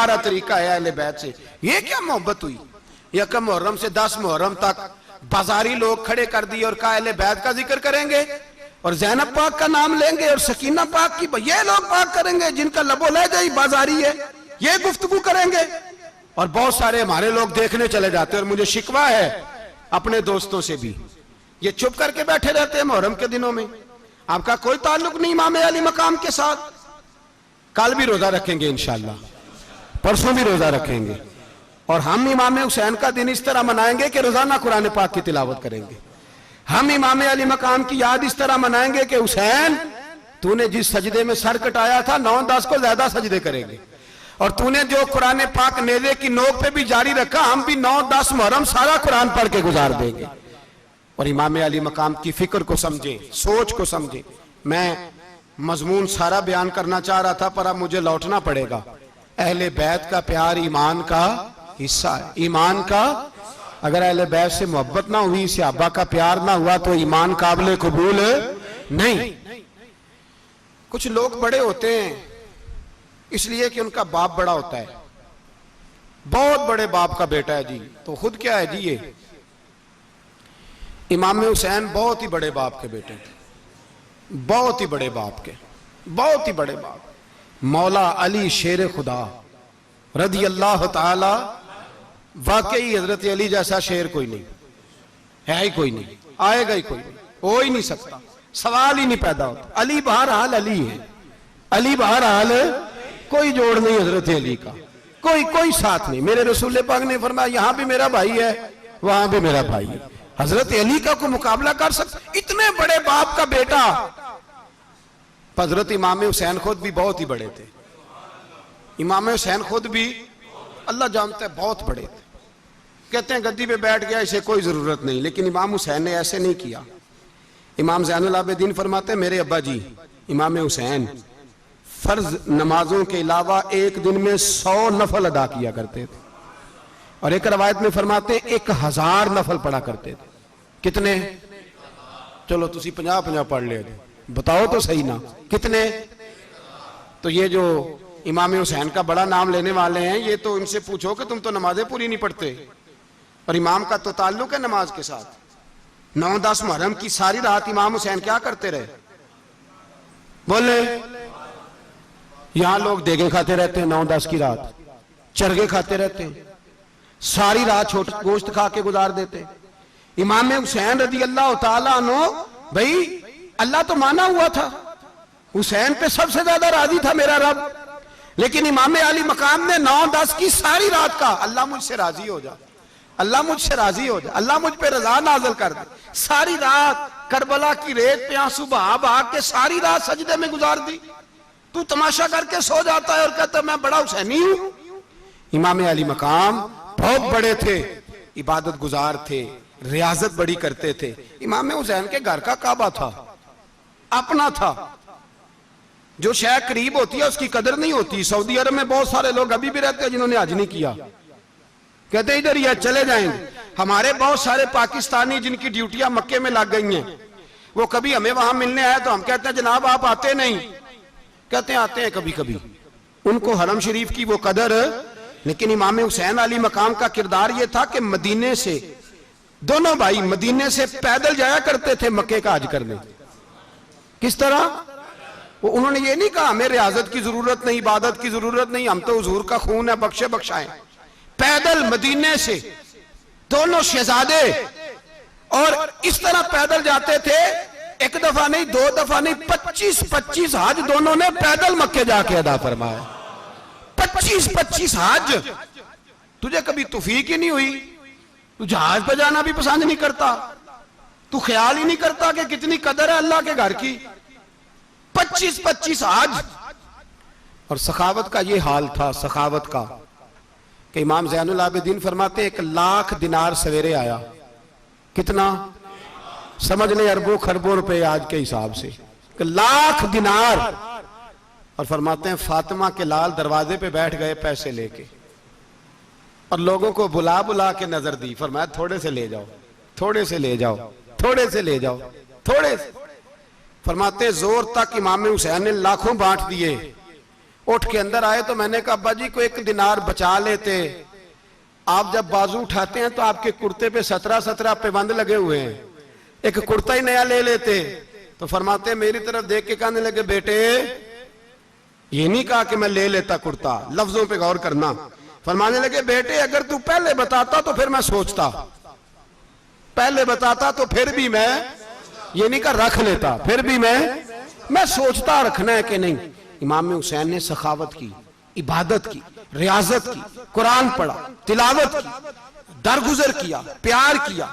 हमारा तरीका है अहले बैत से। ये क्या मोहब्बत हुई? यकम मुहर्रम से 10 मुहर्रम तक बाजारी लोग खड़े कर दिए और कहा अहले बैत का जिक्र करेंगे और ज़ैनब पाक का नाम लेंगे और सकीना पाक की, ये लोग पाक करेंगे जिनका लबो लहजा ही बाजारी है, ये गुफ्तगू करेंगे। और बहुत सारे हमारे लोग देखने चले जाते हैं। और मुझे शिकवा है अपने दोस्तों से भी, ये चुप करके बैठे रहते हैं मुहर्रम के दिनों में। आपका कोई ताल्लुक नहीं इमाम अली मकाम के साथ। कल भी रोजा रखेंगे इंशाअल्लाह, परसों भी रोजा रखेंगे और हम इमाम हुसैन का दिन इस तरह मनाएंगे कि रोजाना कुरान पाक की तिलावत करेंगे। हम इमाम अली मकाम की याद इस तरह मनाएंगे कि हुसैन तूने जिस सजदे में सर कटाया था 9-10 को ज्यादा सजदे करेंगे और तूने जो कुरान पाक नेज़े की नोक पे भी जारी रखा, हम भी 9-10 मुहर्रम सारा कुरान पढ़ के गुजार देंगे। और इमाम अली मकाम की फिक्र को समझे, सोच को समझे। मैं मजमून सारा बयान करना चाह रहा था पर अब मुझे लौटना पड़ेगा। अहले बैत का प्यार ईमान का हिस्सा है, ईमान का। अगर अहले बैत से मोहब्बत ना हुई, सहाबा का प्यार ना हुआ तो ईमान काबिल कबूल नहीं। कुछ लोग बड़े होते हैं इसलिए कि उनका बाप बड़ा होता है, बहुत बड़े बाप का बेटा है जी, तो खुद क्या है जी, ये इमाम हुसैन बहुत ही बड़े बाप के बेटे थे, बहुत ही बड़े बाप के, बहुत ही बड़े बाप। मौला अली शेर खुदा रदी अल्लाह ताला, वाकई हजरत अली जैसा शेर कोई नहीं है, ही कोई नहीं, आएगा ही कोई नहीं, हो ही नहीं सकता, सवाल ही नहीं पैदा होता। अली बहरहाल अली है, अली बहरहाल कोई जोड़ नहीं हजरत अली का, कोई साथ नहीं। मेरे रसूल पाक ने फरमाया यहां भी मेरा भाई है, वहां भी मेरा भाई है। हजरत अली का कोई मुकाबला कर सकता? इतने बड़े बाप का बेटा। हजरत इमाम हुसैन खुद भी बहुत ही बड़े थे। इमाम हुसैन खुद भी अल्लाह जानता है बहुत बड़े थे। कहते हैं गद्दी पे बैठ गया, इसे कोई जरूरत नहीं, लेकिन इमाम हुसैन ने ऐसे नहीं किया। इमाम ज़ैनुल आबिदीन फरमाते हैं मेरे अब्बा जी इमाम हुसैन फर्ज नमाजों के अलावा एक दिन में 100 नफल अदा किया करते थे और एक रवायत में फरमाते हैं 1000 नफल पढ़ा करते थे। कितने? चलो तुसी 50-50 पढ़ ले, बताओ तो सही ना कितने। तो ये जो इमाम हुसैन का बड़ा नाम लेने वाले हैं, ये तो इनसे पूछो कि तुम तो नमाजें पूरी नहीं पढ़ते, और इमाम का तो ताल्लुक है नमाज के साथ। 9-10 मुहर्रम की सारी रात इमाम हुसैन क्या करते रहे? बोले यहां लोग देगे खाते रहते हैं, 9-10 की रात चरगे खाते रहते हैं, सारी रात छोटा गोश्त खा के गुजार देते। इमाम हुसैन रदी अल्लाह ताला अन्हु, भाई अल्लाह तो माना हुआ था, हुसैन पे सबसे ज्यादा राजी था मेरा रब, लेकिन इमाम अली मकाम ने 9-10 की सारी रात का अल्लाह मुझसे राजी हो जा, अल्लाह मुझसे राजी हो जा, अल्लाह मुझ पे रजा नाज़िल कर दे। सारी रात करबला की रेत पे आंसू बहा बहा के सारी रात सजदे में गुजार दी। तू तमाशा करके सो जाता है और कहता मैं बड़ा हुसैनी हूं। इमाम अली मकाम बहुत बड़े थे, इबादत गुजार थे, रियाजत बड़ी करते थे। इमाम हुसैन के घर का काबा था, अपना था। जो शय करीब होती है उसकी कदर नहीं होती। सऊदी अरब में बहुत सारे लोग अभी भी रहते हैं जिन्होंने हज नहीं किया, कहते इधर ही चले जाएंगे। हमारे बहुत सारे पाकिस्तानी जिनकी ड्यूटियां मक्के में लग गई हैं, वो कभी हमें वहां मिलने आए तो हम कहते हैं जनाब आप आते नहीं, कहते हैं आते हैं कभी कभी। उनको हरम शरीफ की वो कदर। लेकिन इमाम हुसैन अली मकाम का किरदार ये था कि मदीने से दोनों भाई मदीने से पैदल जाया करते थे मक्के का हज करने। किस तरह? वो उन्होंने ये नहीं कहा हमें रियाजत की जरूरत नहीं, इबादत की जरूरत नहीं, हम तो हुजूर का खून है, बख्शे बख्शाएं। पैदल मदीने से दोनों शहजादे और इस तरह पैदल जाते थे, एक दफा नहीं, 2 दफा नहीं, 25-25 हज दोनों ने पैदल मक्के जाके अदा फरमाया। 25-25 हज। तुझे कभी तौफीक ही नहीं हुई? तू जहाज पर जाना भी पसंद नहीं करता, तू ख्याल ही नहीं करता कि कितनी कदर है अल्लाह के घर की। 25-25 हज। और सखावत का ये हाल था, सखावत का, कि इमाम ज़ैनुल आबिदीन फरमाते 1,00,000 दिनार सवेरे आया। कितना? समझ ले अरबों खरबों रुपए आज के हिसाब से, 1,00,000 दिनार। और फरमाते हैं फातिमा के लाल दरवाजे पे बैठ गए पैसे लेके और लोगों को बुला बुला के नजर दी। फरमाया थोड़े से ले जाओ, थोड़े से ले जाओ, थोड़े से ले जाओ, थोड़े से। फरमाते जोर तक इमाम हुसैन ने लाखों बांट दिए उठ के अंदर आए तो मैंने कहा अब्बा जी को 1 दिनार बचा लेते, आप जब बाजू उठाते हैं तो आपके कुर्ते पे 17 पैबंद लगे हुए हैं, एक कुर्ता ही नया ले लेते। तो फरमाते मेरी तरफ देख के कहने लगे बेटे ये नहीं कहा कि मैं ले लेता कुर्ता, लफ्जों पे गौर करना। फरमाने लगे बेटे अगर तू पहले बताता तो फिर मैं सोचता, पहले बताता तो फिर भी मैं ये नहीं कहा रख लेता, फिर भी मैं सोचता रखना है कि नहीं। इमाम हुसैन ने सखावत की, इबादत की, रियाजत की, कुरान पढ़ा, तिलावत की, दरगुजर किया, प्यार किया,